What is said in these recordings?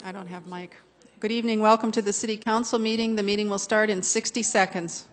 I don't have mic. Good evening. Welcome to the City Council meeting. The meeting will start in 60 seconds.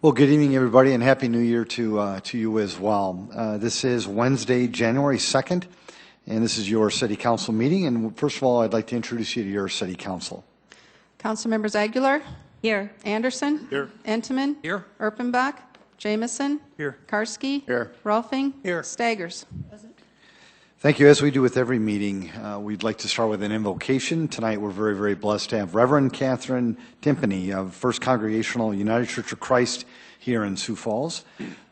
Well, good evening, everybody, and Happy New Year to you as well. This is Wednesday, January 2nd, and this is your City Council meeting. And first of all, I'd like to introduce you to your City Council. Council members Aguilar? Here. Anderson? Here. Entman? Here. Erpenbach? Jamison? Here. Karski? Here. Rolfing? Here. Staggers? Thank you. As we do with every meeting, we'd like to start with an invocation. Tonight, we're very, very blessed to have Reverend Catherine Timpany of First Congregational United Church of Christ here in Sioux Falls.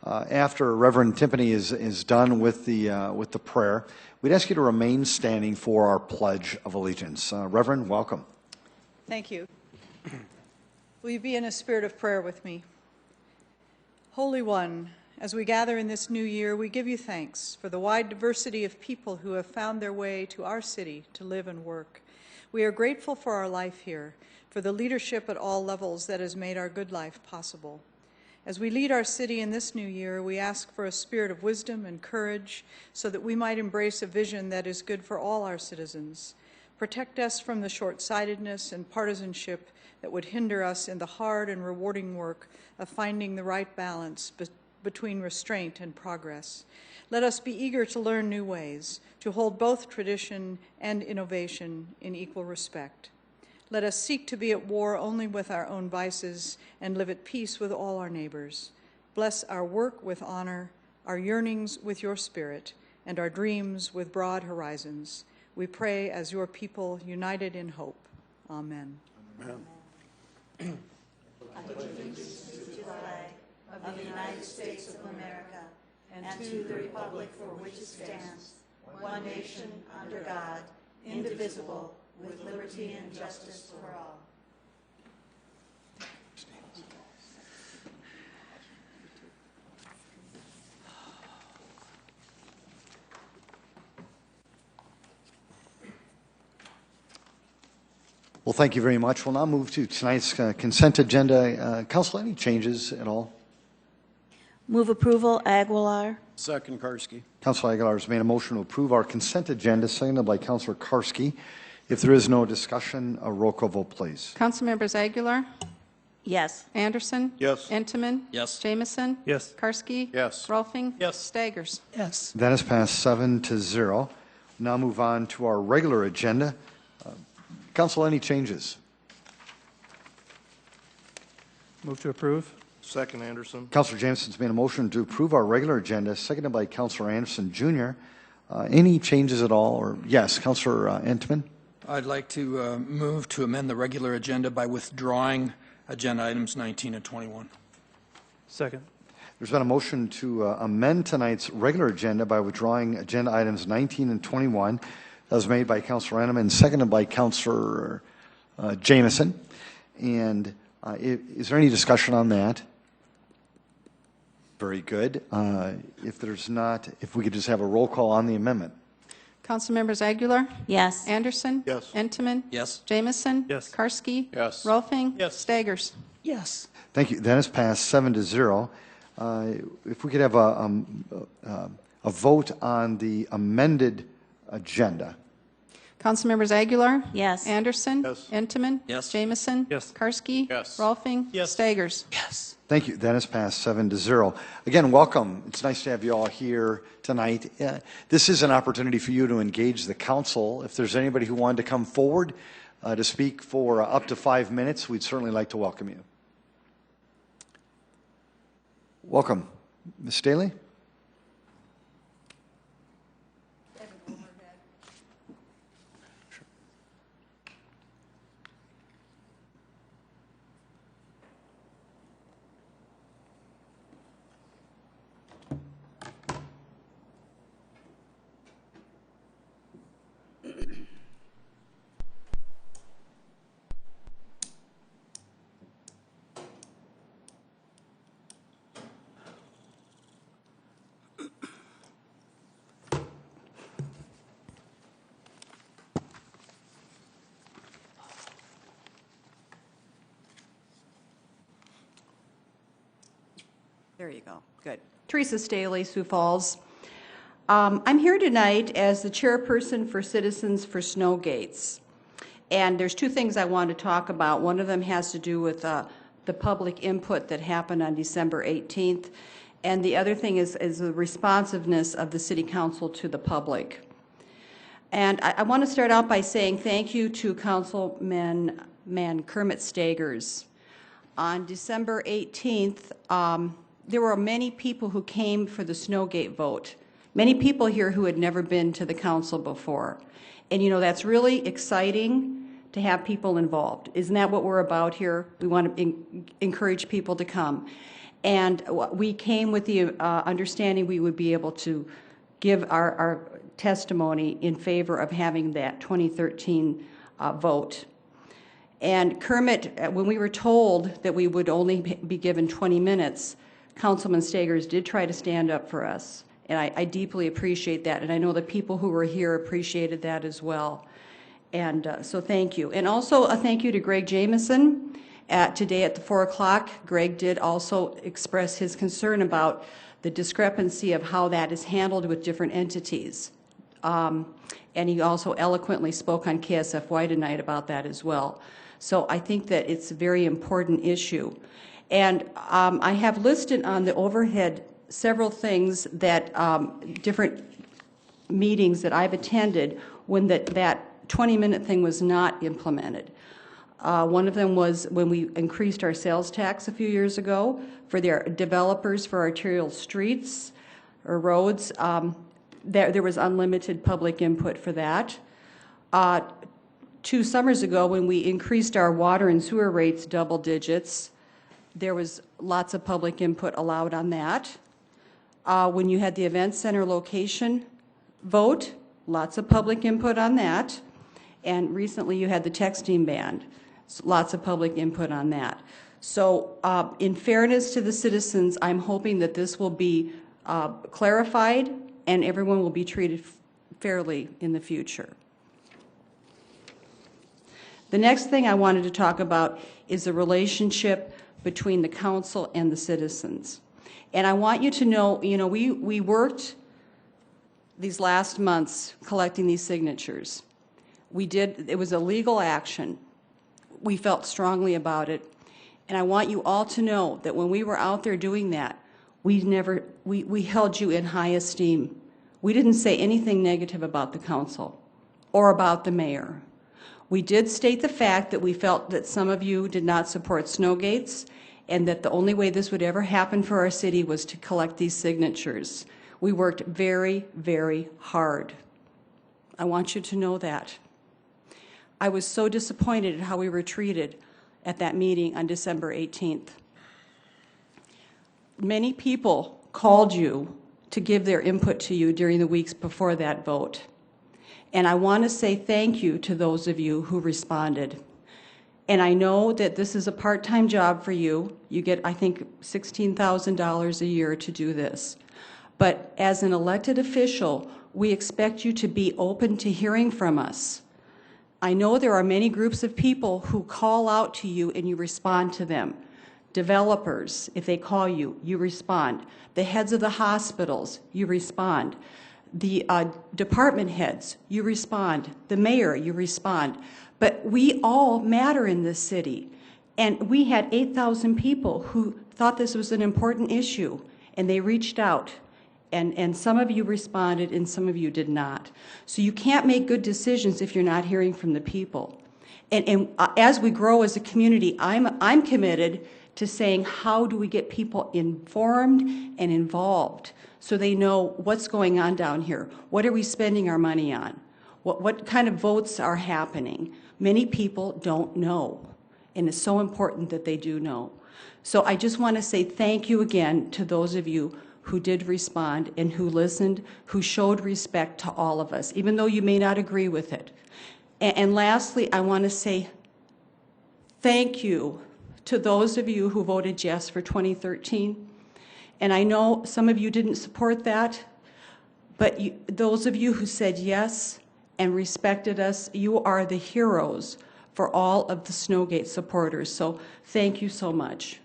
After Reverend Timpany is done with the prayer, we'd ask you to remain standing for our Pledge of Allegiance. Reverend, welcome. Thank you. Will you be in a spirit of prayer with me? Holy One, as we gather in this new year, we give you thanks for the wide diversity of people who have found their way to our city to live and work. We are grateful for our life here, for the leadership at all levels that has made our good life possible. As we lead our city in this new year, we ask for a spirit of wisdom and courage so that we might embrace a vision that is good for all our citizens. Protect us from the short-sightedness and partisanship that would hinder us in the hard and rewarding work of finding the right balance between restraint and progress. Let us be eager to learn new ways, to hold both tradition and innovation in equal respect. Let us seek to be at war only with our own vices and live at peace with all our neighbors. Bless our work with honor, our yearnings with your spirit, and our dreams with broad horizons. We pray as your people united in hope. Amen. Amen. I pledge allegiance to the flag of the United States of America and to the republic for which it stands, one nation under God, indivisible, with liberty and justice for all. Well, thank you very much. We'll now move to tonight's consent agenda. Council, any changes at all? Move approval, Aguilar. Second, Karski. Councilor Aguilar has made a motion to approve our consent agenda, seconded by Councilor Karski. If there is no discussion, a roll call vote, please. Council members Aguilar? Yes. Anderson? Yes. Entman? Yes. Jamison? Yes. Karski? Yes. Rolfing? Yes. Staggers? Yes. That is passed 7-0. Now move on to our regular agenda. Council, any changes? Move to approve. Second, Anderson. Councilor Jameson's made a motion to approve our regular agenda, seconded by Councilor Anderson Jr. Any changes at all? Or yes, Councilor Entman? I'd like to move to amend the regular agenda by withdrawing agenda items 19 and 21. Second. There's been a motion to amend tonight's regular agenda by withdrawing agenda items 19 and 21. That was made by Councilor Enneman, seconded by Councilor Jamison. And is there any discussion on that? Very good. If there's not, if we could just have a roll call on the amendment. Council members Aguilar? Yes. Anderson? Yes. Entman? Yes. Jamison? Yes. Karski? Yes. Rolfing? Yes. Staggers? Yes. Thank you. That is passed 7-0. If we could have a vote on the amended agenda. Council members Aguilar? Yes. Anderson? Yes. Entman? Yes. Jamison? Yes. Karski? Yes. Rolfing? Yes. Staggers? Yes. Thank you. That is passed 7-0. Again, welcome. It's nice to have you all here tonight. This is an opportunity for you to engage the council. If there's anybody who wanted to come forward to speak for up to 5 minutes, we'd certainly like to welcome you. Welcome. Ms. Staley? There you go. Good. Teresa Staley, Sioux Falls. I'm here tonight as the chairperson for Citizens for Snowgates. And there's two things I want to talk about. One of them has to do with the public input that happened on December 18th. And the other thing is the responsiveness of the City Council to the public. And I want to start out by saying thank you to Councilman Kermit Stagers. On December 18th, there were many people who came for the Snowgate vote. Many people here who had never been to the council before. And you know, that's really exciting to have people involved. Isn't that what we're about here? We want to encourage people to come. And we came with the understanding we would be able to give our testimony in favor of having that 2013 vote. And Kermit, when we were told that we would only be given 20 minutes, Councilman Stagers did try to stand up for us. And I deeply appreciate that. And I know the people who were here appreciated that as well. And so thank you. And also a thank you to Greg Jameson. Today at the 4 o'clock, Greg did also express his concern about the discrepancy of how that is handled with different entities. And he also eloquently spoke on KSFY tonight about that as well. So I think that it's a very important issue. And I have listed on the overhead several things that different meetings that I've attended when that 20-minute thing was not implemented. One of them was when we increased our sales tax a few years ago for their developers for arterial streets or roads. There was unlimited public input for that. 2 summers ago, when we increased our water and sewer rates double digits, there was lots of public input allowed on that. When you had the event center location vote, lots of public input on that. And recently you had the texting ban, so lots of public input on that. So in fairness to the citizens, I'm hoping that this will be clarified and everyone will be treated fairly in the future. The next thing I wanted to talk about is the relationship between the council and the citizens. And I want you to know, we worked these last months collecting these signatures. It was a legal action. We felt strongly about it. And I want you all to know that when we were out there doing that, we held you in high esteem. We didn't say anything negative about the council or about the mayor. We did state the fact that we felt that some of you did not support Snowgates and that the only way this would ever happen for our city was to collect these signatures. We worked very, very hard. I want you to know that. I was so disappointed at how we were treated at that meeting on December 18th. Many people called you to give their input to you during the weeks before that vote. And I want to say thank you to those of you who responded. And I know that this is a part-time job for you. You get, I think, $16,000 a year to do this. But as an elected official, we expect you to be open to hearing from us. I know there are many groups of people who call out to you and you respond to them. Developers, if they call you, you respond. The heads of the hospitals, you respond. The department heads, you respond. The mayor, you respond. But we all matter in this city. And we had 8,000 people who thought this was an important issue, and they reached out. And some of you responded and some of you did not. So you can't make good decisions if you're not hearing from the people. And as we grow as a community, I'm committed to saying, how do we get people informed and involved so they know what's going on down here? What are we spending our money on? What kind of votes are happening? Many people don't know, and it's so important that they do know. So I just want to say thank you again to those of you who did respond and who listened, who showed respect to all of us, even though you may not agree with it. And lastly, I want to say thank you to those of you who voted yes for 2013. And I know some of you didn't support that, but those of you who said yes and respected us, you are the heroes for all of the Snowgate supporters. So thank you so much.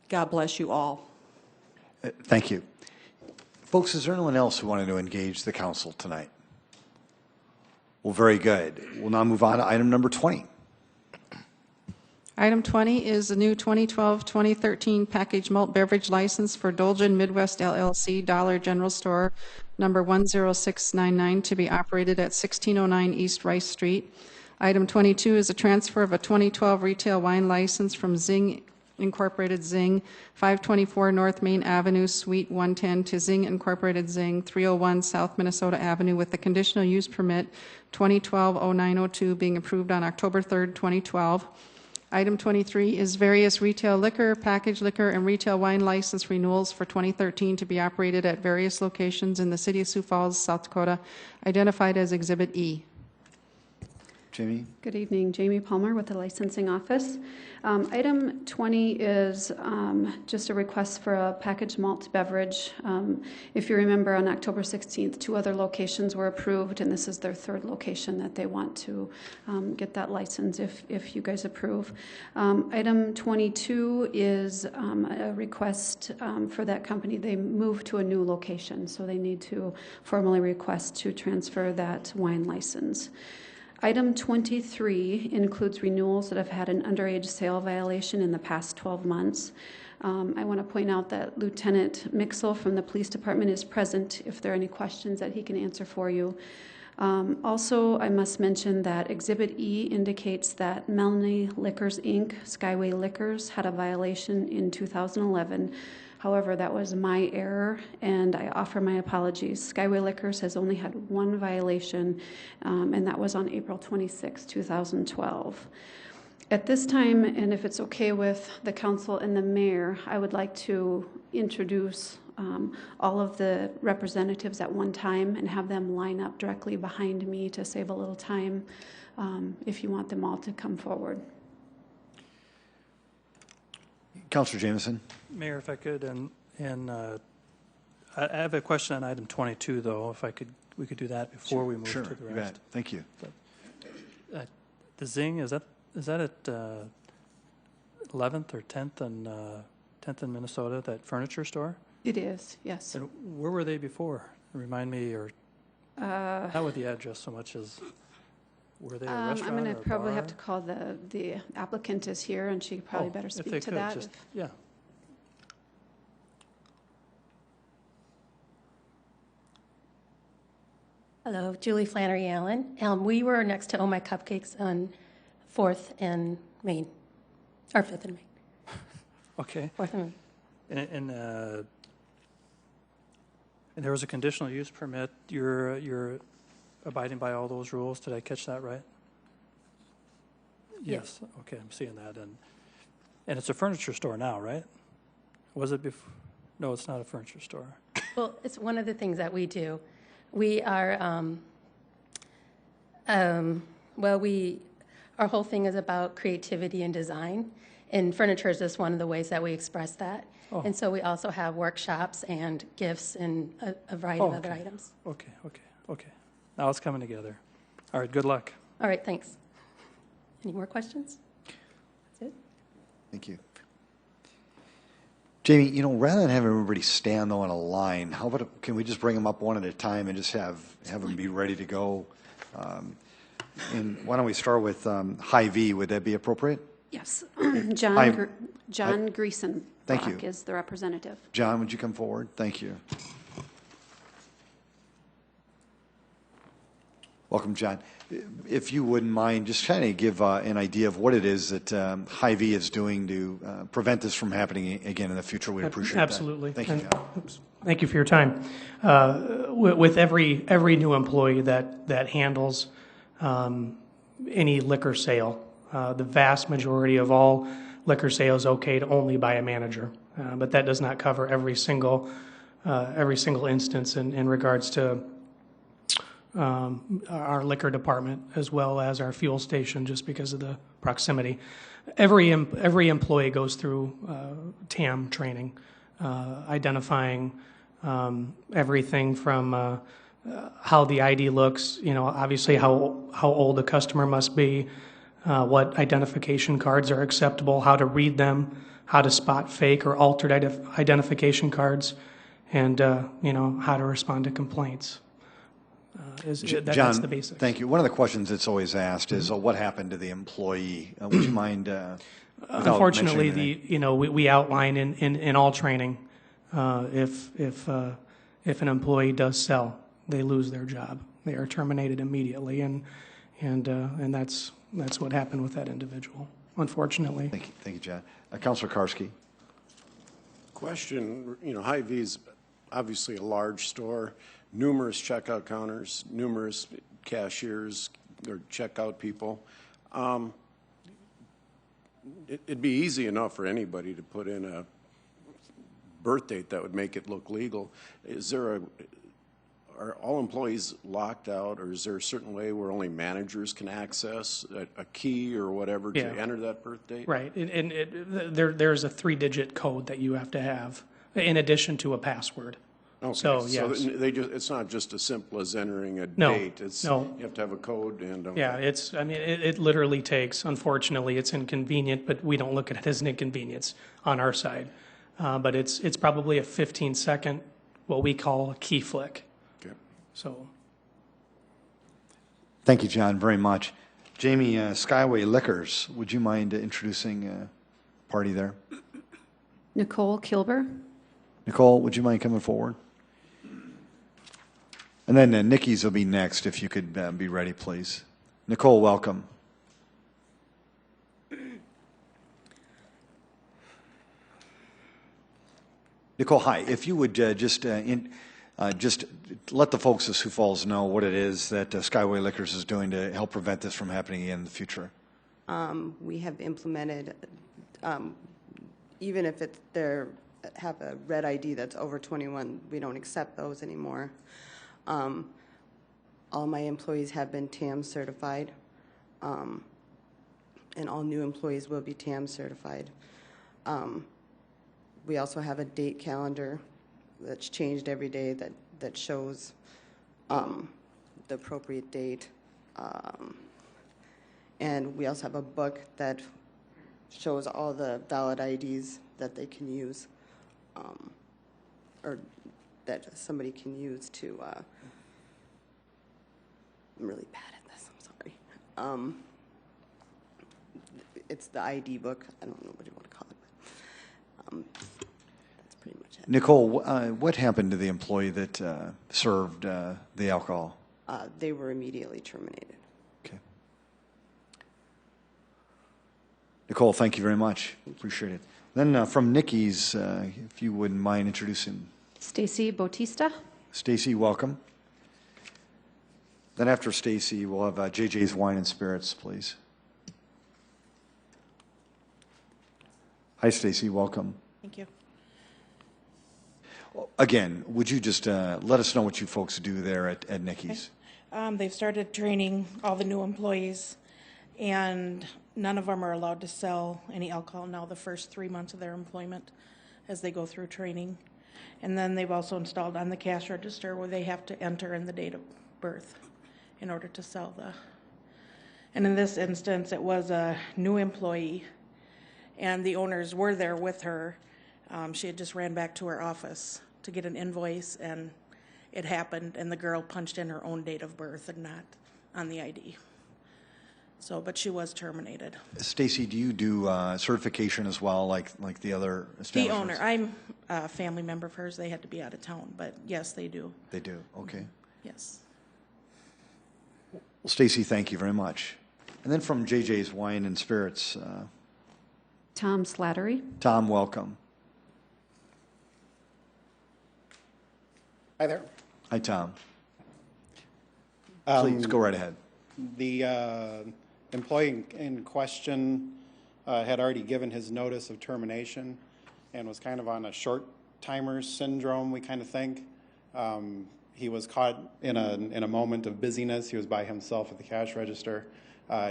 God bless you all. Thank you. Folks, is there anyone else who wanted to engage the council tonight? Well, very good. We'll now move on to item number 20. Item 20 is a new 2012-2013 packaged malt beverage license for Dolgen Midwest LLC Dollar General Store number 10699 to be operated at 1609 East Rice Street. Item 22 is a transfer of a 2012 retail wine license from Zing Incorporated Zing, 524 North Main Avenue, Suite 110, to Zing Incorporated Zing, 301 South Minnesota Avenue, with the conditional use permit 2012-0902 being approved on October 3rd, 2012. Item 23 is various retail liquor, packaged liquor, and retail wine license renewals for 2013 to be operated at various locations in the City of Sioux Falls, South Dakota, identified as Exhibit E. Jamie? Good evening. Jamie Palmer with the Licensing Office. Item 20 is just a request for a packaged malt beverage. If you remember, on October 16th, 2 other locations were approved, and this is their 3rd location that they want to get that license if you guys approve. Item 22 is a request for that company. They moved to a new location, so they need to formally request to transfer that wine license. Item 23 includes renewals that have had an underage sale violation in the past 12 months. I want to point out that Lieutenant Mixel from the Police Department is present if there are any questions that he can answer for you. Also, I must mention that Exhibit E indicates that Melanie Liquors, Inc., Skyway Liquors, had a violation in 2011. However, that was my error, and I offer my apologies. Skyway Liquors has only had 1 violation, and that was on April 26, 2012. At this time, and if it's okay with the council and the mayor, I would like to introduce all of the representatives at one time and have them line up directly behind me to save a little time if you want them all to come forward. Councilor Jameson? Mayor, if I could, I have a question on item 22, though, if we could do that before we move to the rest. You bet. Thank you. The Zing, is that at 11th or 10th and 10th in Minnesota, that furniture store? It is, yes. And where were they before? Remind me, or not with the address so much as were they a restaurant? I'm going to probably bar? have to call the applicant is here, and she could probably better speak to that. Yeah. Hello, Julie Flannery Allen. We were next to Oh My Cupcakes on 4th and Main, or 5th and Main. Okay. 4th and Main. And there was a conditional use permit. You're abiding by all those rules. Did I catch that right? Yes. Okay, I'm seeing that. And it's a furniture store now, right? Was it before? No, it's not a furniture store. Well, it's one of the things that we do. We are, our whole thing is about creativity and design, and furniture is just one of the ways that we express that. Oh. And so we also have workshops and gifts and a variety of other items. Okay. Now it's coming together. All right, good luck. All right, thanks. Any more questions? That's it. Thank you. Jamie, rather than having everybody stand on a line, how about, can we just bring them up one at a time and just have them be ready to go? And why don't we start with High V? Would that be appropriate? Yes. John Greason is the representative. John, would you come forward? Thank you. Welcome, John. If you wouldn't mind, just kind of give an idea of what it is that High V is doing to prevent this from happening again in the future. We'd appreciate Absolutely. that. Thank you, John. Thank you for your time. With every new employee that handles any liquor sale, the vast majority of all liquor sales okayed only by a manager, but that does not cover every single instance in regards to our liquor department as well as our fuel station, just because of the proximity. Every employee goes through TAM training, identifying everything from how the ID looks, obviously how old a customer must be, what identification cards are acceptable, how to read them, how to spot fake or altered identification cards, and how to respond to complaints. John, that's the basics. Thank you. One of the questions that's always asked is, what happened to the employee? Would you mind? Unfortunately, we outline in all training, if an employee does sell, they lose their job. They are terminated immediately, and that's what happened with that individual, unfortunately. Thank you, John. Councilor Karski. Question, Hy-Vee's obviously a large store, numerous checkout counters, numerous cashiers or checkout people. It'd be easy enough for anybody to put in a birth date that would make it look legal. Are all employees locked out, or is there a certain way where only managers can access a key or whatever to enter that birth date? Right, and there's a 3-digit code that you have to have in addition to a password. Okay. So yes. It's not just as simple as entering a date. You have to have a code and. Okay. Yeah, it literally takes. Unfortunately, it's inconvenient, but we don't look at it as an inconvenience on our side. But it's probably a 15-second, what we call a key flick. Okay. So. Thank you, John, very much. Jamie, Skyway Liquors, would you mind introducing a party there? Nicole Kilber. Nicole, would you mind coming forward? And then Nikki's will be next, if you could be ready, please. Nicole, welcome. Nicole, hi. If you would just let the folks of Sioux Falls know what it is that Skyway Liquors is doing to help prevent this from happening again in the future. We have implemented, even if they have a red ID that's over 21, we don't accept those anymore. All my employees have been TAM certified, and all new employees will be TAM certified. We also have a date calendar that's changed every day that shows the appropriate date. And we also have a book that shows all the valid IDs that they can use, or that somebody can use to, I'm really bad at this, I'm sorry. It's the ID book. I don't know what you want to call it, but that's pretty much it. Nicole, what happened to the employee that served the alcohol? They were immediately terminated. Okay. Nicole, thank you very much. Appreciate it. Then from Nikki's, if you wouldn't mind introducing. Stacy Bautista. Stacy, welcome. Then after Stacy, we'll have JJ's Wine and Spirits, please. Hi, Stacy, welcome. Thank you. Again, would you just let us know what you folks do there at Nikki's? Okay. They've started training all the new employees, and none of them are allowed to sell any alcohol now the first 3 months of their employment as they go through training. And then they've also installed on the cash register where they have to enter in the date of birth in order to sell and in this instance, it was a new employee, and the owners were there with her. She had just ran back to her office to get an invoice, and it happened, and the girl punched in her own date of birth and not on the ID. So, but she was terminated. Stacy, do you do certification as well, like the other establishments? The owner. I'm a family member of hers. They had to be out of town, but yes, they do. They do. Okay. Yes. Well, Stacy, thank you very much. And then from JJ's Wine and Spirits. Tom Slattery. Tom, welcome. Hi there. Hi, Tom. Please go right ahead. The employee in question had already given his notice of termination and was kind of on a short timer syndrome, we kind of think. He was caught in a moment of busyness. He was by himself at the cash register.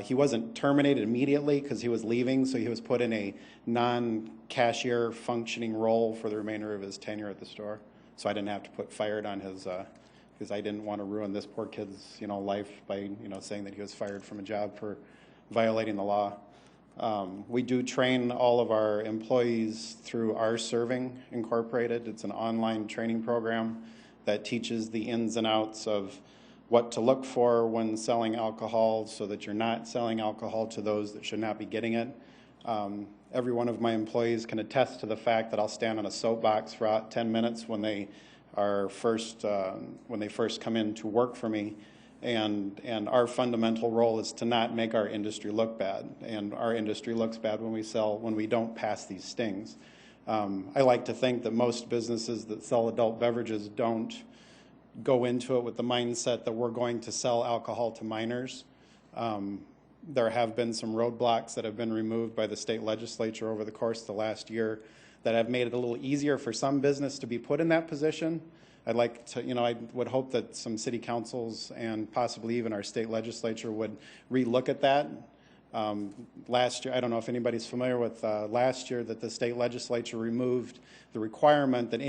He wasn't terminated immediately because he was leaving, so he was put in a non-cashier functioning role for the remainder of his tenure at the store. So I didn't have to put fired on his, because I didn't want to ruin this poor kid's, life by, saying that he was fired from a job for violating the law. We do train all of our employees through Our Serving Incorporated. It's an online training program that teaches the ins and outs of what to look for when selling alcohol so that you're not selling alcohol to those that should not be getting it. Every one of my employees can attest to the fact that I'll stand on a soapbox for about 10 minutes when they first come in to work for me. And our fundamental role is to not make our industry look bad. And our industry looks bad when we don't pass these stings. I like to think that most businesses that sell adult beverages don't go into it with the mindset that we're going to sell alcohol to minors. There have been some roadblocks that have been removed by the state legislature over the course of the last year that have made it a little easier for some business to be put in that position. I'd like to, I would hope that some city councils and possibly even our state legislature would relook at that. Last year, I don't know if anybody's familiar with last year that the state legislature removed the requirement that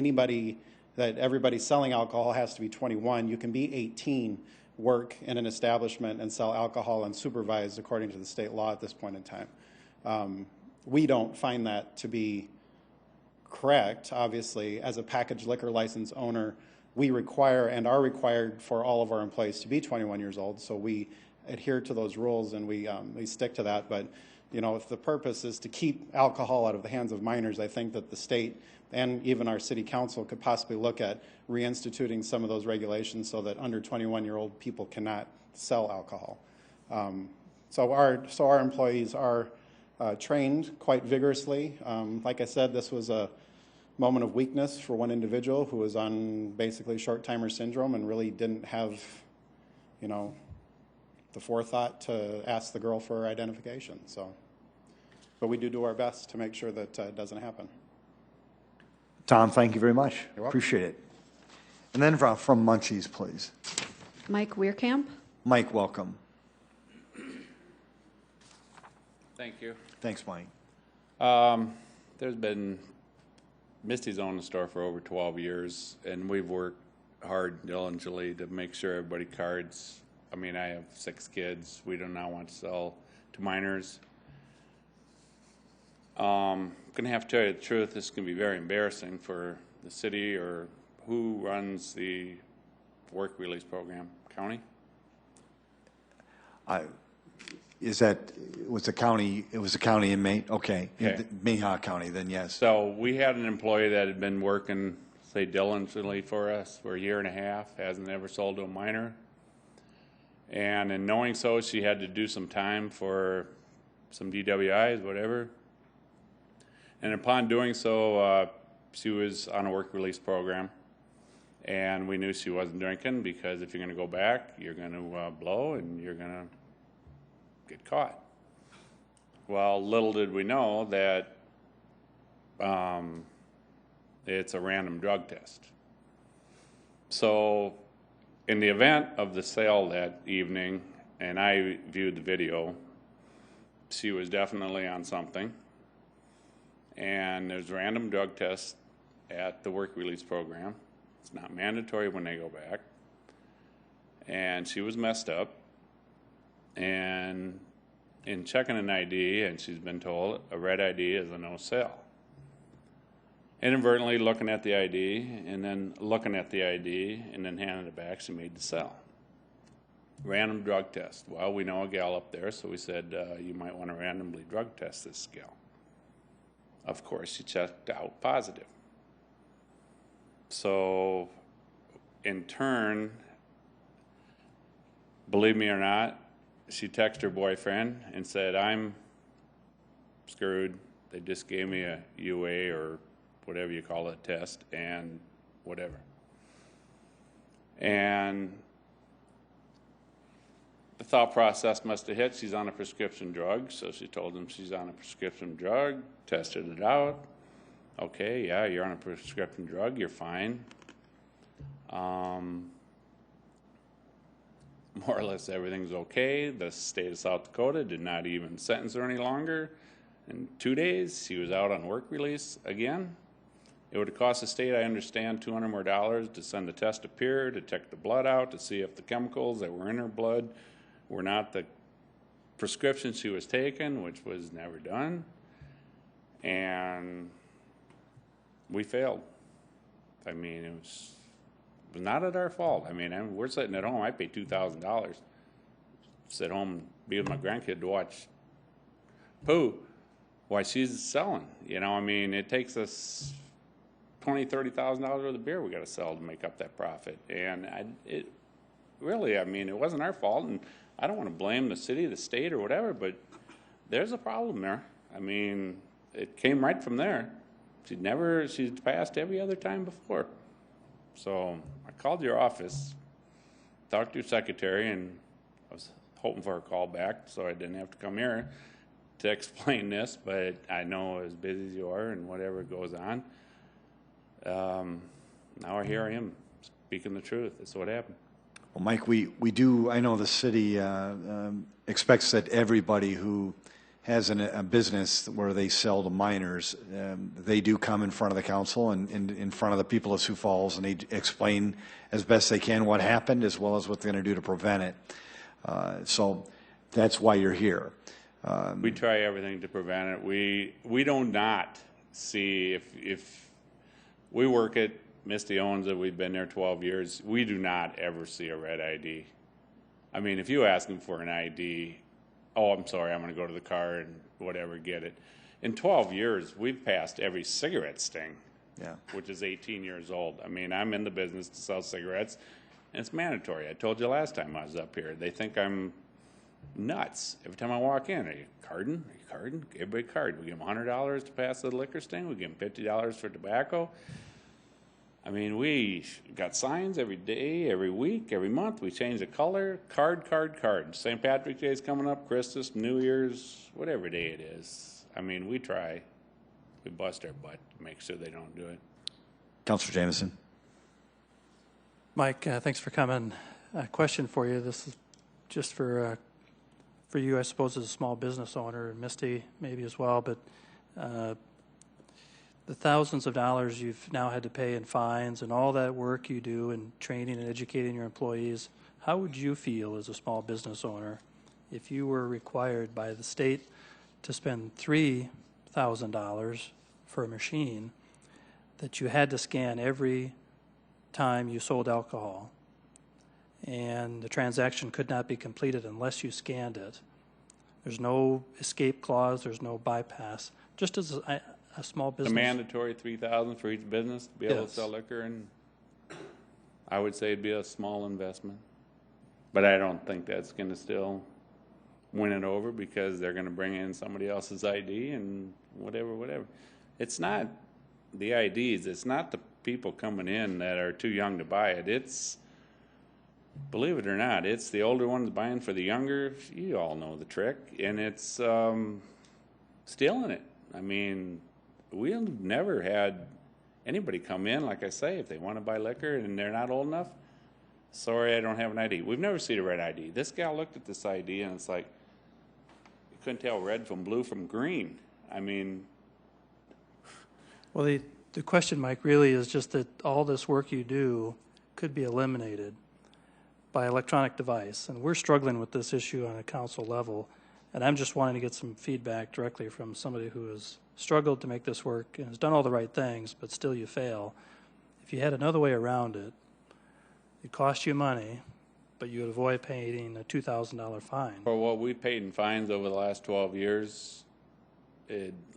everybody selling alcohol has to be 21. You can be 18, work in an establishment and sell alcohol unsupervised according to the state law at this point in time. We don't find that to be correct. Obviously, as a packaged liquor license owner, we require and are required for all of our employees to be 21 years old, so we adhere to those rules and we stick to that. But if the purpose is to keep alcohol out of the hands of minors, I think that the state and even our city council could possibly look at reinstituting some of those regulations so that under 21-year-old people cannot sell alcohol. So our employees are trained quite vigorously. Like I said, this was a moment of weakness for one individual who was on basically short-timer syndrome and really didn't have, the forethought to ask the girl for her identification. But we do our best to make sure that it doesn't happen. Tom, thank you very much. You're welcome. Appreciate it. And then from Munchies, please. Mike Weirkamp. Mike, welcome. Thank you. Thanks, Mike. There's been, Misty's owned the store for over 12 years, and we've worked hard diligently to make sure everybody cards. I mean, I have 6 kids. We do not want to sell to minors. Going to have to tell you the truth, this is going to be very embarrassing for the city or who runs the work release program. County? It was a county inmate? Okay. Okay. Minnehaha County, then yes. So we had an employee that had been working, say, diligently for us for a year and a half, hasn't ever sold to a minor. And in knowing so, she had to do some time for some DWIs, whatever. And upon doing so, she was on a work release program. And we knew she wasn't drinking because if you're going to go back, you're going to blow and you're going to get caught. Well, little did we know that it's a random drug test. So in the event of the sale that evening, and I viewed the video, she was definitely on something. And there's random drug tests at the work release program. It's not mandatory when they go back. And she was messed up. And in checking an ID, and she's been told a red ID is a no sale. Inadvertently looking at the ID, and then looking at the ID, and then handing it back, she made the sell. Random drug test. Well, we know a gal up there, so we said, you might want to randomly drug test this gal. Of course, she checked out positive. So, in turn, believe me or not, she texted her boyfriend and said, I'm screwed. They just gave me a UA or whatever you call it test and whatever. And the thought process must have hit. She's on a prescription drug, so she told him she's on a prescription drug, tested it out. Okay, yeah, you're on a prescription drug, you're fine. More or less everything's okay. The state of South Dakota did not even sentence her any longer. In 2 days, she was out on work release again. It would have cost the state, I understand, $200 more to send the test to Pier to check the blood out to see if the chemicals that were in her blood were not the prescription she was taking, which was never done, and we failed. I mean, it was not at our fault. I mean, we're sitting at home. I pay $2,000, sit home and be with my grandkid to watch Pooh while she's selling. You know, I mean, it takes us $20,000-$30,000 worth of beer we got to sell to make up that profit. And it really, I mean, it wasn't our fault. And I don't want to blame the city, the state, or whatever, but there's a problem there. I mean, it came right from there. She's passed every other time before. So I called your office, talked to your secretary, and I was hoping for a call back so I didn't have to come here to explain this, but I know as busy as you are and whatever goes on. Now here I am speaking the truth. That's what happened. Well, Mike, we do, I know the city expects that everybody who has a business where they sell to minors, they do come in front of the council and in front of the people of Sioux Falls, and they explain as best they can what happened as well as what they're going to do to prevent it. So that's why you're here. We try everything to prevent it. We don't not see if we work at Misty owns it. We've been there 12 years. We do not ever see a red ID. I mean, if you ask them for an ID, oh, I'm sorry, I'm going to go to the car and whatever, get it. In 12 years, we've passed every cigarette sting, which is 18 years old. I mean, I'm in the business to sell cigarettes, and it's mandatory. I told you last time I was up here. They think I'm nuts. Every time I walk in, are you carding? Are you carding? Everybody card. We give them $100 to pass the liquor sting. We give them $50 for tobacco. I mean, we got signs every day, every week, every month. We change the color. Card. St. Patrick's Day is coming up, Christmas, New Year's, whatever day it is. I mean, we try. We bust our butt to make sure they don't do it. Councilor Jamison. Mike, thanks for coming. A question for you. This is just for you, I suppose, as a small business owner, and Misty maybe as well, but the thousands of dollars you've now had to pay in fines and all that work you do in training and educating your employees, how would you feel as a small business owner if you were required by the state to spend $3,000 for a machine that you had to scan every time you sold alcohol, and the transaction could not be completed unless you scanned it? There's no escape clause, there's no bypass. Just as a small business. The mandatory $3,000 for each business to be able to sell liquor, and I would say it'd be a small investment. But I don't think that's going to still win it over, because they're going to bring in somebody else's ID and whatever. It's not the IDs. It's not the people coming in that are too young to buy it. It's, believe it or not, it's the older ones buying for the younger. You all know the trick. And it's stealing it. I mean, we've never had anybody come in, like I say, if they want to buy liquor and they're not old enough, sorry, I don't have an ID. We've never seen a red ID. This gal looked at this ID and it's like, you couldn't tell red from blue from green. I mean. Well, the question, Mike, really is just that all this work you do could be eliminated by electronic device. And we're struggling with this issue on a council level. And I'm just wanting to get some feedback directly from somebody who has struggled to make this work and has done all the right things, but still you fail. If you had another way around it, it cost you money, but you would avoid paying a $2,000 fine. For what we paid in fines over the last 12 years,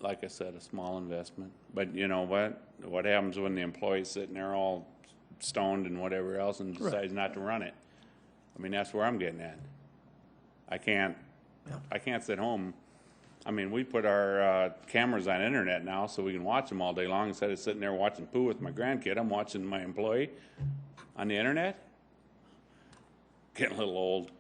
like I said, a small investment. But you know what? What happens when the employee's sitting there all stoned and whatever else and decides not to run it? I mean, that's where I'm getting at. I can't sit home. I mean, we put our cameras on internet now so we can watch them all day long. Instead of sitting there watching Pooh with my grandkid, I'm watching my employee on the internet. Getting a little old.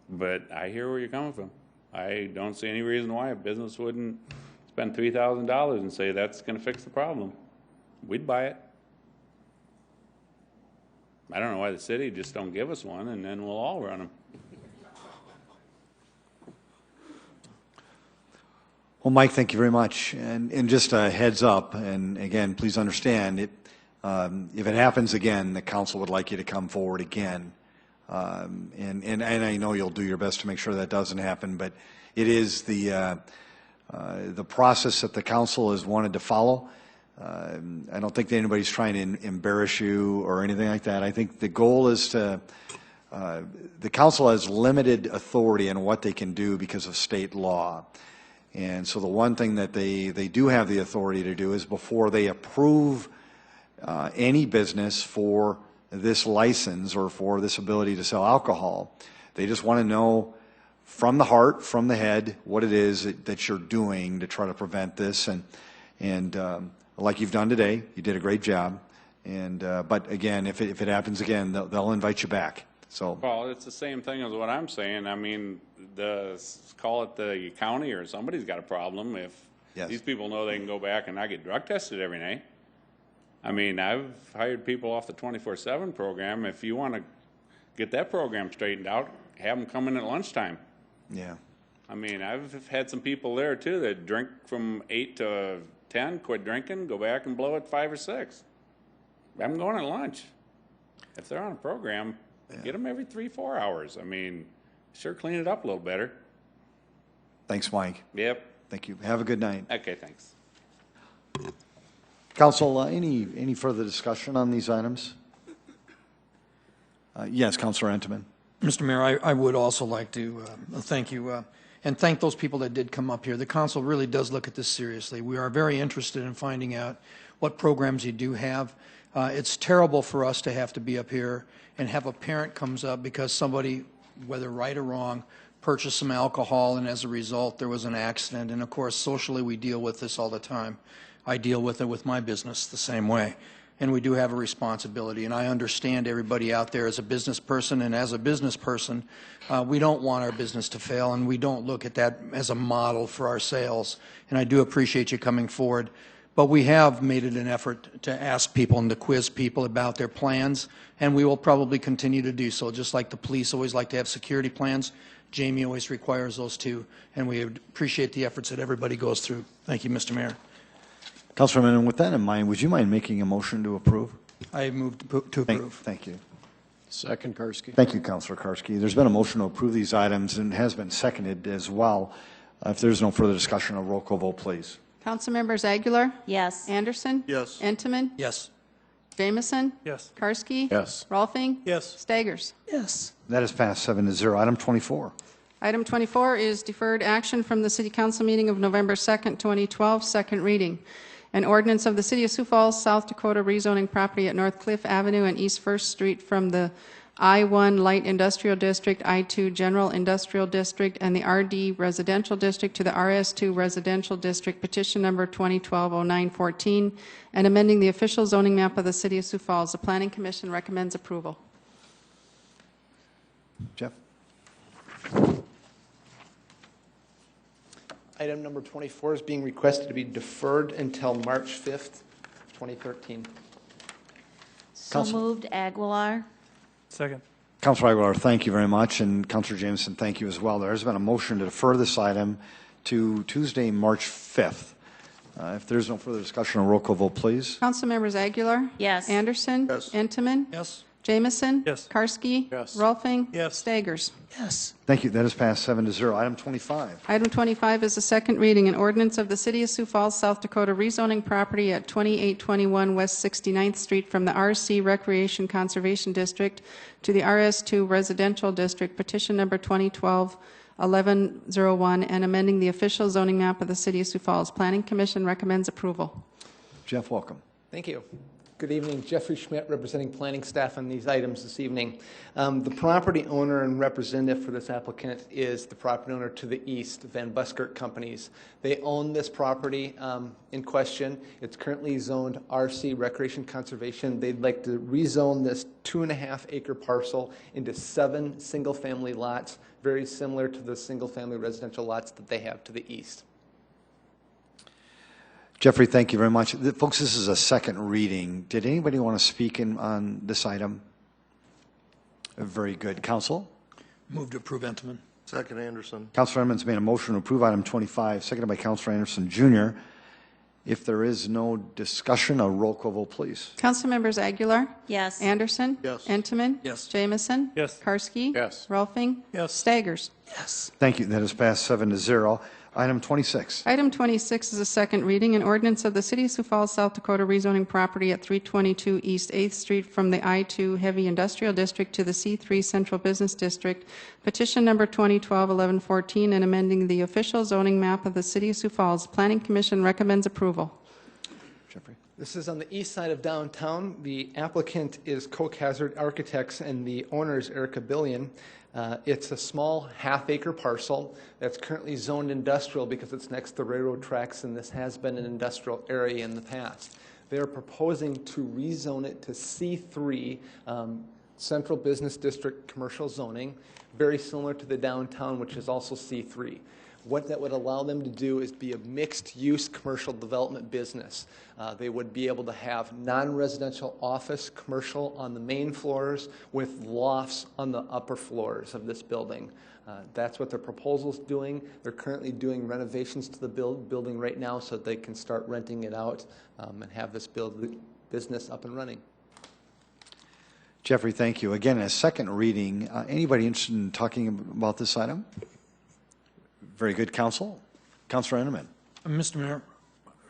But I hear where you're coming from. I don't see any reason why a business wouldn't spend $3,000 and say that's going to fix the problem. We'd buy it. I don't know why the city just don't give us one, and then we'll all run them. Well, Mike, thank you very much. And just a heads up, and again, please understand, if it happens again, the council would like you to come forward again. And I know you'll do your best to make sure that doesn't happen, but it is the process that the council has wanted to follow. I don't think that anybody's trying to embarrass you or anything like that. I think the goal is to, the council has limited authority in what they can do because of state law. And so the one thing that they do have the authority to do is before they approve any business for this license or for this ability to sell alcohol, they just want to know from the heart, from the head, what it is that you're doing to try to prevent this. And like you've done today, you did a great job. And but again, if it happens again, they'll invite you back. So well, it's the same thing as what I'm saying. I mean, call it the county or somebody's got a problem if these people know they can go back and not get drug tested every night. I mean, I've hired people off the 24/7 program. If you want to get that program straightened out, have them come in at lunchtime. Yeah. I mean, I've had some people there too that drink from 8 to 10, quit drinking, go back and blow at 5 or 6. Have them going at lunch. If they're on a program, get them every 3-4 hours. I mean, sure clean it up a little better. Thanks, Mike. Yep. Thank you. Have a good night. Okay, thanks. Council, any further discussion on these items? Yes, Councilor Entenmann. Mr. Mayor, I would also like to thank you and thank those people that did come up here. The council really does look at this seriously. We are very interested in finding out what programs you do have. It's terrible for us to have to be up here and have a parent comes up because somebody, whether right or wrong, purchased some alcohol and as a result there was an accident. And of course, socially we deal with this all the time. I deal with it with my business the same way. And we do have a responsibility. And I understand everybody out there as a business person, and as a business person, we don't want our business to fail, and we don't look at that as a model for our sales. And I do appreciate you coming forward. But we have made it an effort to ask people and to quiz people about their plans, and we will probably continue to do so. Just like the police always like to have security plans, Jamie always requires those too, and we appreciate the efforts that everybody goes through. Thank you, Mr. Mayor. Councilman, and with that in mind, would you mind making a motion to approve? I move to approve. Thank you. Second, Karski. Thank you, Councilor Karski. There's been a motion to approve these items and has been seconded as well. If there's no further discussion, a roll call vote, please. Council members Aguilar? Yes. Anderson? Yes. Entenmann? Yes. Jamison? Yes. Karski? Yes. Rolfing? Yes. Staggers? Yes. That is passed 7-0. Item 24. Item 24 is deferred action from the City Council meeting of November 2nd, 2012, second reading. An ordinance of the City of Sioux Falls, South Dakota rezoning property at North Cliff Avenue and East First Street from the I-1 Light Industrial District, I-2 General Industrial District, and the RD Residential District to the RS2 Residential District, petition number 2012-0914, and amending the official zoning map of the City of Sioux Falls. The Planning Commission recommends approval. Jeff? Item number 24 is being requested to be deferred until March 5th, 2013. So moved, Aguilar. Second. Councilor Aguilar, thank you very much, and Councilor Jameson, thank you as well. There has been a motion to defer this item to Tuesday, March 5th. If there's no further discussion, a roll call vote, please. Council members Aguilar? Yes. Anderson? Yes. Entenmann? Yes. Jamison? Yes. Karski? Yes. Rolfing? Yes. Staggers? Yes. Thank you. That is passed 7-0. Item 25. Item 25 is the second reading, an ordinance of the City of Sioux Falls, South Dakota rezoning property at 2821 West 69th Street from the RC Recreation Conservation District to the RS2 Residential District, petition number 2012-1101, and amending the official zoning map of the City of Sioux Falls. Planning Commission recommends approval. Jeff, welcome. Thank you. Good evening. Jeffrey Schmidt, representing planning staff on these items this evening. The property owner and representative for this applicant is the property owner to the east, Van Buskirk Companies. They own this property in question. It's currently zoned RC, Recreation Conservation. They'd like to rezone this 2.5-acre parcel into 7 single-family lots, very similar to the single-family residential lots that they have to the east. Jeffrey, thank you very much. Folks, this is a second reading. Did anybody want to speak on this item? Very good. Council? Move to approve, Entenmann. Second, Anderson. Councilor Edmonds made a motion to approve item 25, seconded by Councilor Anderson, Jr. If there is no discussion, a roll call vote, please. Council members Aguilar? Yes. Anderson? Yes. Entenmann? Yes. Jamison? Yes. Karski? Yes. Rolfing? Yes. Staggers? Yes. Thank you. That is passed 7-0. Item 26. Item 26 is a second reading, an ordinance of the City of Sioux Falls, South Dakota rezoning property at 322 East 8th Street from the I-2 Heavy Industrial District to the C3 Central Business District, petition number 2012-1114, and amending the official zoning map of the City of Sioux Falls. Planning Commission recommends approval. Jeffrey. This is on the east side of downtown. The applicant is Koch Hazard Architects, and the owner is Erica Billion. It's a small half-acre parcel that's currently zoned industrial because it's next to railroad tracks, and this has been an industrial area in the past. They are proposing to rezone it to C3, Central Business District Commercial Zoning, very similar to the downtown, which is also C3. What that would allow them to do is be a mixed-use commercial development business. They would be able to have non-residential office commercial on the main floors with lofts on the upper floors of this building. That's what their proposal's doing. They're currently doing renovations to the building right now so that they can start renting it out and have this business up and running. Jeffrey, thank you. Again, a second reading. Anybody interested in talking about this item? Very good, Council. Councilor Entenmann. Mr. Mayor,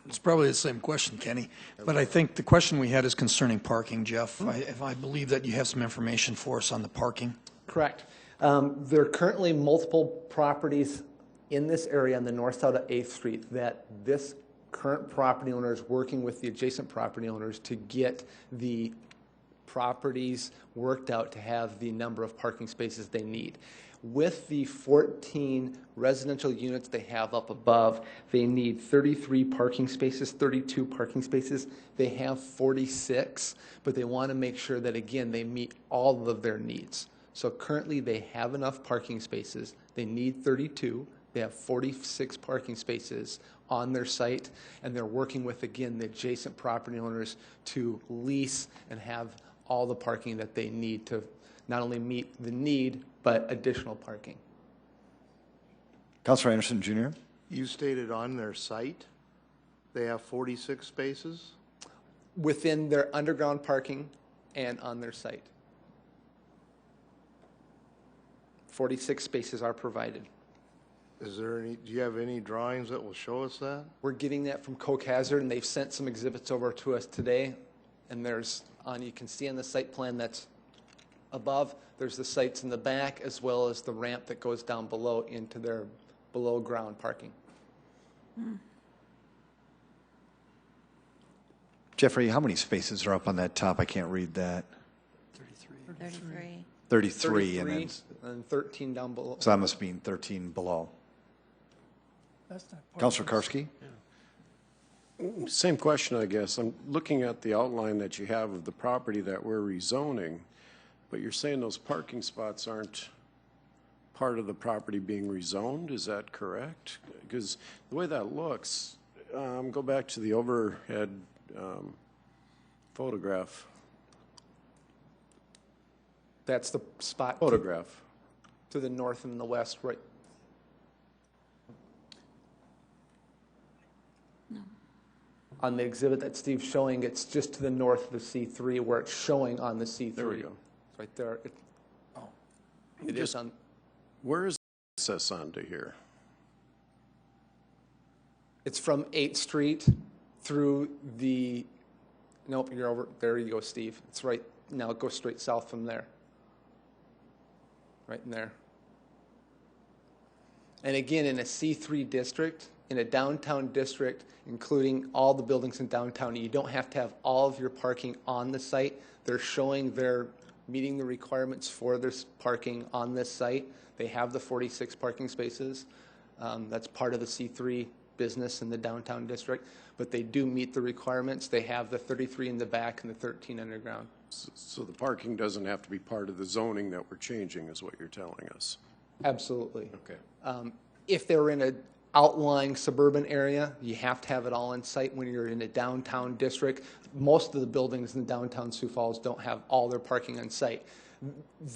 it's probably the same question, Kenny, but I think the question we had is concerning parking, Jeff. I believe that you have some information for us on the parking. Correct. There are currently multiple properties in this area on the north side of 8th Street that this current property owner is working with the adjacent property owners to get the properties worked out to have the number of parking spaces they need. With the 14 residential units they have up above, they need 33 parking spaces, 32 parking spaces. They have 46, but they want to make sure that, again, they meet all of their needs. So currently they have enough parking spaces. They need 32. They have 46 parking spaces on their site, and they're working with, again, the adjacent property owners to lease and have all the parking that they need to not only meet the need, but additional parking. Councilor Anderson, Jr. You stated on their site they have 46 spaces? Within their underground parking and on their site. 46 spaces are provided. Is there any, do you have any drawings that will show us that? We're getting that from Koch Hazard, and they've sent some exhibits over to us today. And there's, you can see on the site plan that's above, there's the sites in the back as well as the ramp that goes down below into their below ground parking. Jeffrey, how many spaces are up on that top? I can't read that. 33. 33 and then, and 13 down below. so that must mean 13 below. Councilor Karski? Same question, I guess. I'm looking at the outline that you have of the property that we're rezoning, but you're saying those parking spots aren't part of the property being rezoned. Is that correct? Because the way that looks, go back to the overhead photograph. That's the spot. Photograph. To the north and the west, right. No. On the exhibit that Steve's showing, it's just to the north of the C3 where it's showing on the C3. There we go. It's right there. It is on. Where is access onto here? It's from 8th Street through the, nope, you're over, there you go, Steve. It's right, now it goes straight south from there. Right in there. And again, in a C3 district, in a downtown district, including all the buildings in downtown, you don't have to have all of your parking on the site. They're showing they're meeting the requirements for this parking on this site. They have the 46 parking spaces. That's part of the C3 business in the downtown district, but they do meet the requirements. They have the 33 in the back and the 13 underground. So the parking doesn't have to be part of the zoning that we're changing, is what you're telling us? Absolutely. Okay. If they're in an outlying suburban area, you have to have it all in sight. When you're in a downtown district, most of the buildings in downtown Sioux Falls don't have all their parking on site.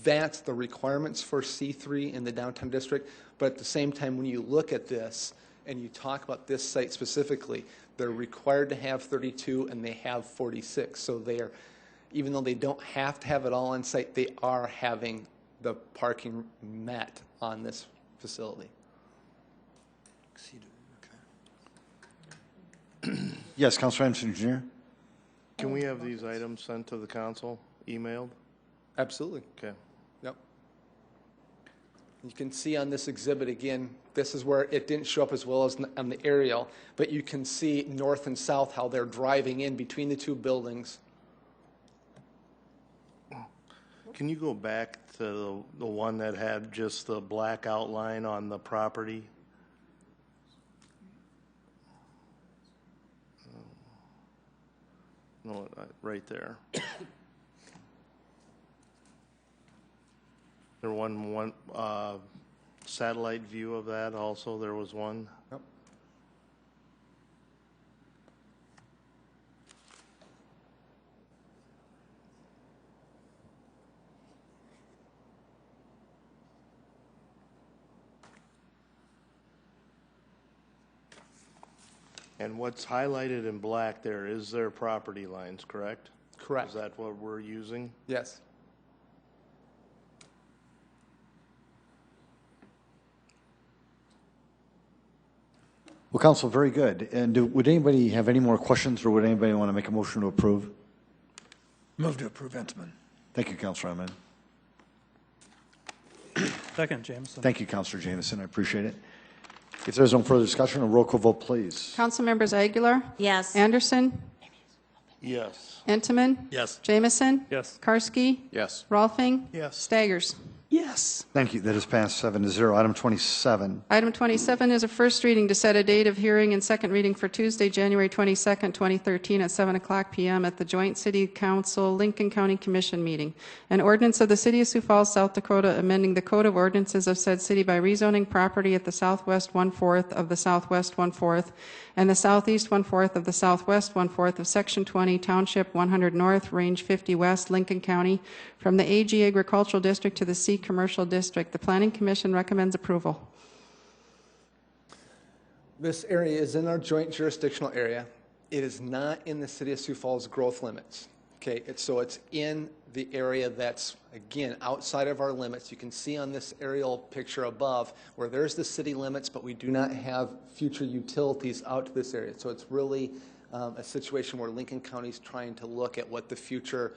That's the requirements for C3 in the downtown district, but at the same time, when you look at this and you talk about this site specifically, They're required to have 32, and they have 46. So they are, even though they don't have to have it all on site, they are having the parking met on this facility. Yes, Councilor Anderson, Jr. Can we have these items sent to the council, emailed? Absolutely. Okay. Yep. You can see on this exhibit again, this is where it didn't show up as well as on the aerial, but you can see north and south how they're driving in between the two buildings. Can you go back to the one that had just the black outline on the property? No, right there. There one satellite view of that also, there was one? Yep. And what's highlighted in black there is their property lines, correct? Correct. Is that what we're using? Yes. Well, Council, very good. And would anybody have any more questions, or would anybody want to make a motion to approve? Move to approve, Entman. Thank you, Councilor Inman. Second, Jameson. Thank you, Councilor Jameson. I appreciate it. If there's no further discussion, a roll call vote, please. Council members Aguilar? Yes. Anderson? Yes. Entenmann? Yes. Jameson? Yes. Karski? Yes. Rolfing? Yes. Staggers? Yes. Thank you. That is passed 7-0. Item 27. Item 27 is a first reading to set a date of hearing and second reading for Tuesday, January 22nd, 2013 at 7:00 p.m. at the Joint City Council Lincoln County Commission meeting. An ordinance of the City of Sioux Falls, South Dakota, amending the Code of Ordinances of said city by rezoning property at the southwest 1/4 of the southwest 1/4 and the southeast 1/4 of the southwest 1/4 of Section 20, Township 100 North, Range 50 West, Lincoln County, from the AG Agricultural District to the C Commercial District. The Planning Commission recommends approval. This area is in our joint jurisdictional area. It is not in the City of Sioux Falls growth limits. Okay, so it's in the area that's, again, outside of our limits. You can see on this aerial picture above where there's the city limits, but we do not have future utilities out to this area. So it's really a situation where Lincoln County is trying to look at what the future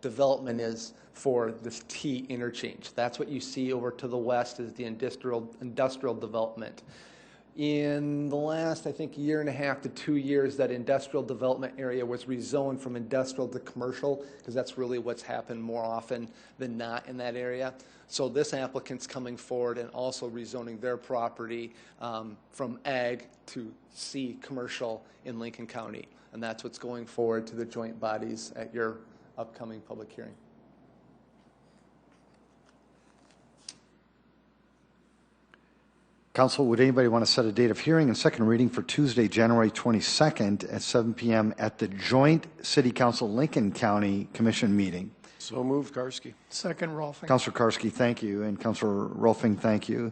development is for this T interchange. That's what you see over to the west is the industrial development. In the last, I think, 1.5 to 2 years, that industrial development area was rezoned from industrial to commercial, because that's really what's happened more often than not in that area. So this applicant's coming forward and also rezoning their property from ag to C commercial in Lincoln County. And that's what's going forward to the joint bodies at your upcoming public hearing. Council, would anybody want to set a date of hearing and second reading for Tuesday, January 22nd at 7 p.m. at the Joint City Council Lincoln County Commission meeting? So moved, Karski. Second, Rolfing. Councilor Karski, thank you, and Councilor Rolfing, thank you.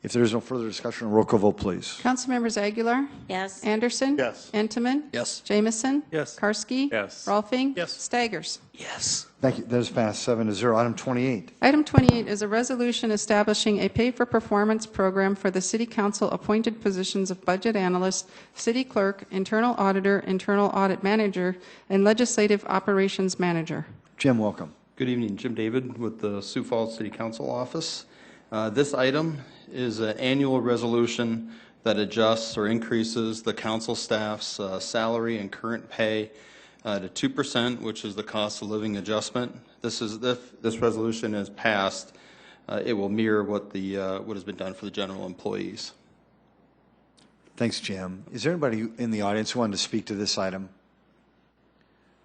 If there is no further discussion, a roll call vote, please. Council members Aguilar? Yes. Anderson? Yes. Entenmann? Yes. Jameson? Yes. Karski? Yes. Rolfing? Yes. Staggers? Yes. Thank you. That is passed 7-0. Item 28. Item 28 is a resolution establishing a pay-for-performance program for the City Council appointed positions of budget analyst, city clerk, internal auditor, internal audit manager, and legislative operations manager. Jim, welcome. Good evening. Jim David with the Sioux Falls City Council office. This item is an annual resolution that adjusts or increases the council staff's salary and current pay to 2%, which is the cost of living adjustment. This resolution is passed. It will mirror what has been done for the general employees. Thanks, Jim. Is there anybody in the audience who wanted to speak to this item?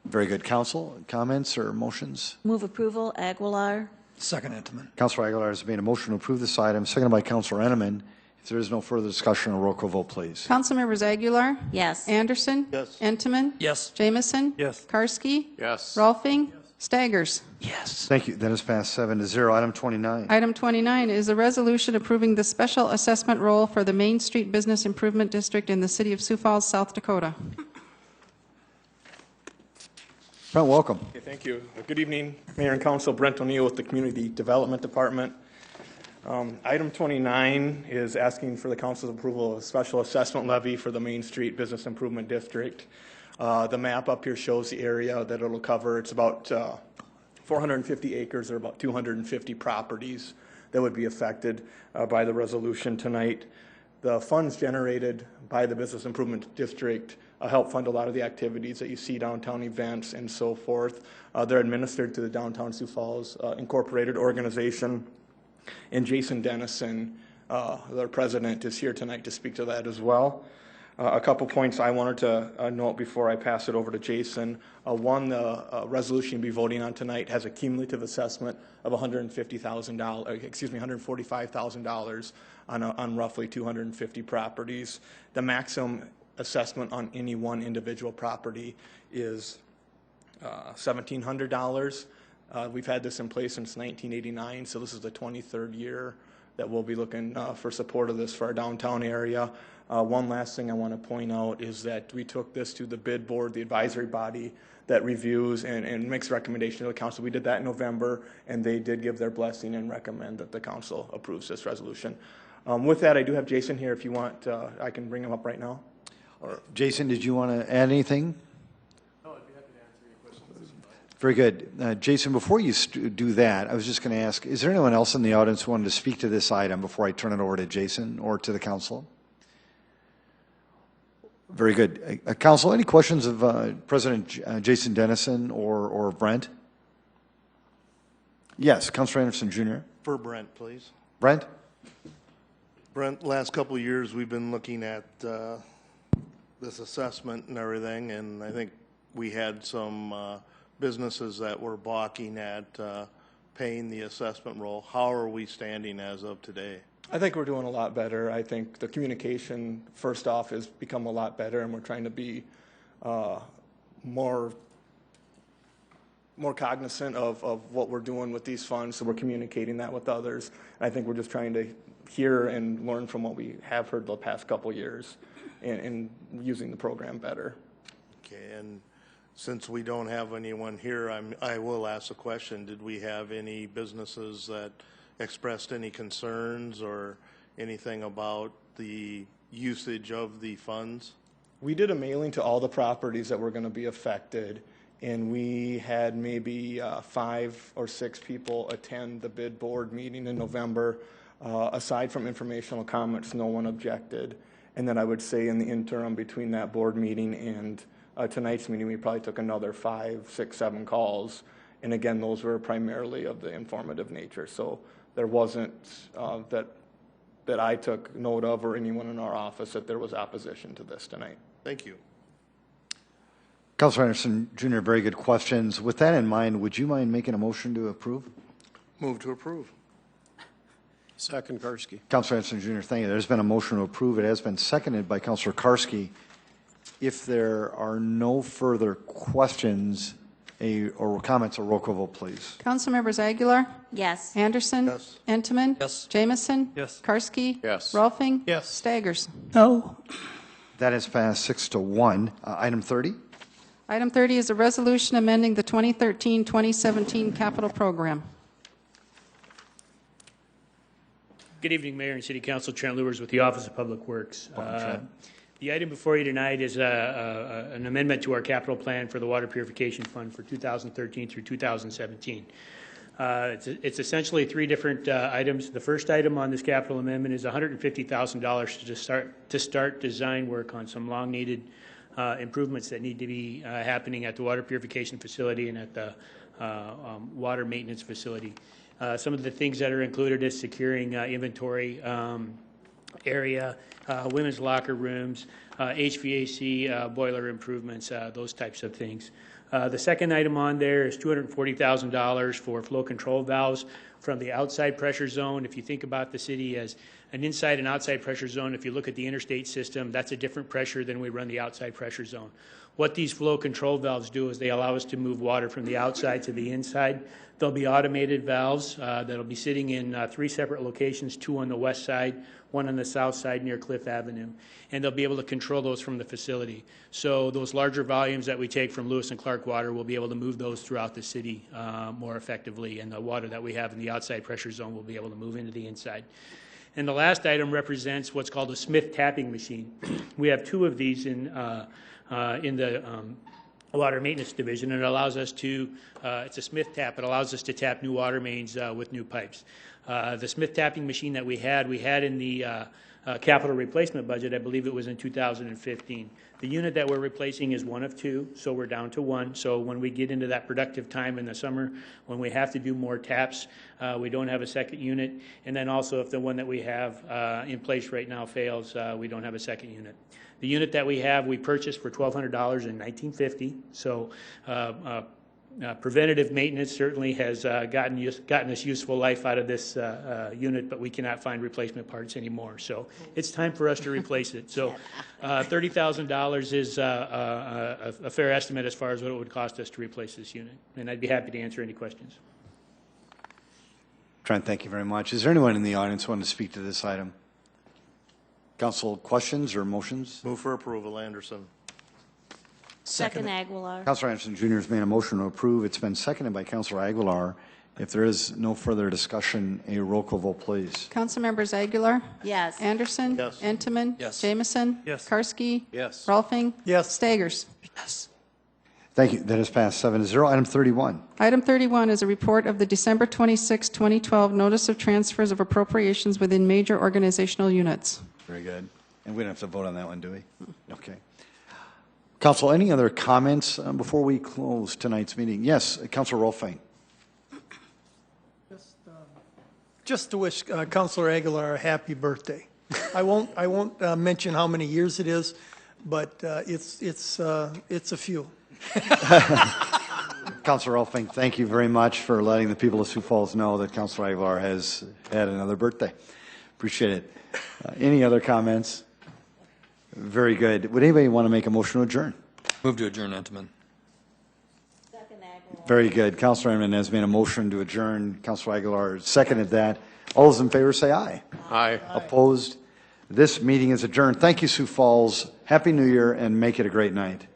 Very good. Council, comments or motions? Move approval, Aguilar. Second, Entman. Councilor Aguilar has made a motion to approve this item, seconded by Councilor Entenmann. If there is no further discussion, a roll call vote, please. Council members Aguilar? Yes. Anderson? Yes. Entenmann? Yes. Jameson? Yes. Karski? Yes. Rolfing? Staggers. Yes. Thank you. That is passed 7-0. Item 29. Item 29 is a resolution approving the special assessment roll for the Main Street Business Improvement District in the City of Sioux Falls, South Dakota. Brent, welcome. Okay, thank you. Good evening, Mayor and Council. Brent O'Neill with the Community Development Department. Item 29 is asking for the Council's approval of a special assessment levy for the Main Street Business Improvement District. The map up here shows the area that it'll cover. It's about 450 acres, or about 250 properties that would be affected by the resolution tonight. The funds generated by the Business Improvement District help fund a lot of the activities that you see, downtown events and so forth. They're administered to the Downtown Sioux Falls Incorporated organization. And Jason Dennison, their president, is here tonight to speak to that as well. A couple points I wanted to note before I pass it over to Jason. One, the resolution you'll be voting on tonight has a cumulative assessment of $145,000 on roughly 250 properties. The maximum assessment on any one individual property is $1,700. We've had this in place since 1989, so this is the 23rd year that we'll be looking for support of this for our downtown area. One last thing I want to point out is that we took this to the bid board, the advisory body that reviews and makes recommendations to the council. We did that in November, and they did give their blessing and recommend that the council approves this resolution. With that, I do have Jason here. If you want, I can bring him up right now. Jason, did you want to add anything? No, I'd be happy to answer any questions. Very good. Jason, before you do that, I was just going to ask, is there anyone else in the audience who wanted to speak to this item before I turn it over to Jason or to the council? Very good. Council, any questions of President Jason Dennison or Brent? Yes, Councilor Anderson Jr. For Brent, please. Brent? Brent, last couple of years we've been looking at this assessment and everything, and I think we had some businesses that were balking at paying the assessment roll. How are we standing as of today? I think we're doing a lot better. I think the communication, first off, has become a lot better, and we're trying to be more cognizant of what we're doing with these funds, so we're communicating that with others. And I think we're just trying to hear and learn from what we have heard the past couple years and using the program better. Okay, and since we don't have anyone here, I will ask a question. Did we have any businesses that expressed any concerns or anything about the usage of the funds? We did a mailing to all the properties that were going to be affected, and we had maybe 5 or 6 people attend the bid board meeting in November. Aside from informational comments, no one objected. And then I would say in the interim between that board meeting and tonight's meeting, we probably took another 5, 6, 7 calls. And again, those were primarily of the informative nature. So there wasn't that I took note of, or anyone in our office, that there was opposition to this tonight. Thank you. Councilor Anderson Jr., very good questions. With that in mind, would you mind making a motion to approve? Move to approve. Second, Karski. Councilor Anderson Jr., thank you. There's been a motion to approve. It has been seconded by Councilor Karski. If there are no further questions or comments, a roll call vote, please. Council members Aguilar? Yes. Anderson? Yes. Entman? Yes. Jamison? Yes. Karski? Yes. Rolfing? Yes. Staggers? No. That is passed 6-1. Item 30. Item 30 is a resolution amending the 2013-2017 capital program. Good evening, Mayor and City Council. Trent Lewers with the Office of Public Works. The item before you tonight is an amendment to our capital plan for the Water Purification Fund for 2013 through 2017. It's essentially 3 different items. The first item on this capital amendment is $150,000 to start design work on some long-needed improvements that need to be happening at the water purification facility and at the water maintenance facility. Some of the things that are included is securing inventory area, women's locker rooms, HVAC, boiler improvements, those types of things. The second item on there is $240,000 for flow control valves from the outside pressure zone. If you think about the city as an inside and outside pressure zone, if you look at the interstate system, that's a different pressure than we run the outside pressure zone. What these flow control valves do is they allow us to move water from the outside to the inside. There'll be automated valves that'll be sitting in 3 separate locations, 2 on the west side, 1 on the south side near Cliff Avenue. And they'll be able to control those from the facility. So those larger volumes that we take from Lewis and Clark water, we'll be able to move those throughout the city more effectively. And the water that we have in the outside pressure zone will be able to move into the inside. And the last item represents what's called a Smith tapping machine. We have 2 of these in the Water Maintenance Division, and it allows us to, it's a Smith tap, it allows us to tap new water mains with new pipes. The Smith tapping machine that we had in the capital replacement budget, I believe it was in 2015. The unit that we're replacing is 1 of 2, so we're down to 1. So when we get into that productive time in the summer, when we have to do more taps, we don't have a second unit. And then also if the one that we have in place right now fails, we don't have a second unit. The unit that we have, we purchased for $1,200 in 1950. So preventative maintenance certainly has gotten us useful life out of this unit, but we cannot find replacement parts anymore. So it's time for us to replace it. So $30,000 is a fair estimate as far as what it would cost us to replace this unit. And I'd be happy to answer any questions. Trent, thank you very much. Is there anyone in the audience who wants to speak to this item? Council, questions or motions? Move for approval, Anderson. Second Aguilar. Councilor Anderson Jr. has made a motion to approve. It's been seconded by Councilor Aguilar. If there is no further discussion, a roll call vote, please. Council members Aguilar? Yes. Anderson? Yes. Entenmann? Yes. Jamison? Yes. Karski? Yes. Rolfing? Yes. Staggers? Yes. Thank you. That has passed 7-0. Item 31. Item 31 is a report of the December 26, 2012 Notice of Transfers of Appropriations within Major Organizational Units. Very good. And we don't have to vote on that one, do we? Okay. Council, any other comments before we close tonight's meeting? Yes, Councilor Rolfing. Just to wish Councilor Aguilar a happy birthday. I won't mention how many years it is, but it's a few. Councilor Rolfing, thank you very much for letting the people of Sioux Falls know that Councilor Aguilar has had another birthday. Appreciate it. Any other comments? Very good. Would anybody want to make a motion to adjourn? Move to adjourn, Entenmann. Second Aguilar. Very good. Councilor Entenmann has made a motion to adjourn. Councilor Aguilar seconded that. All those in favor say aye. Aye. Opposed? This meeting is adjourned. Thank you, Sioux Falls. Happy New Year, and make it a great night.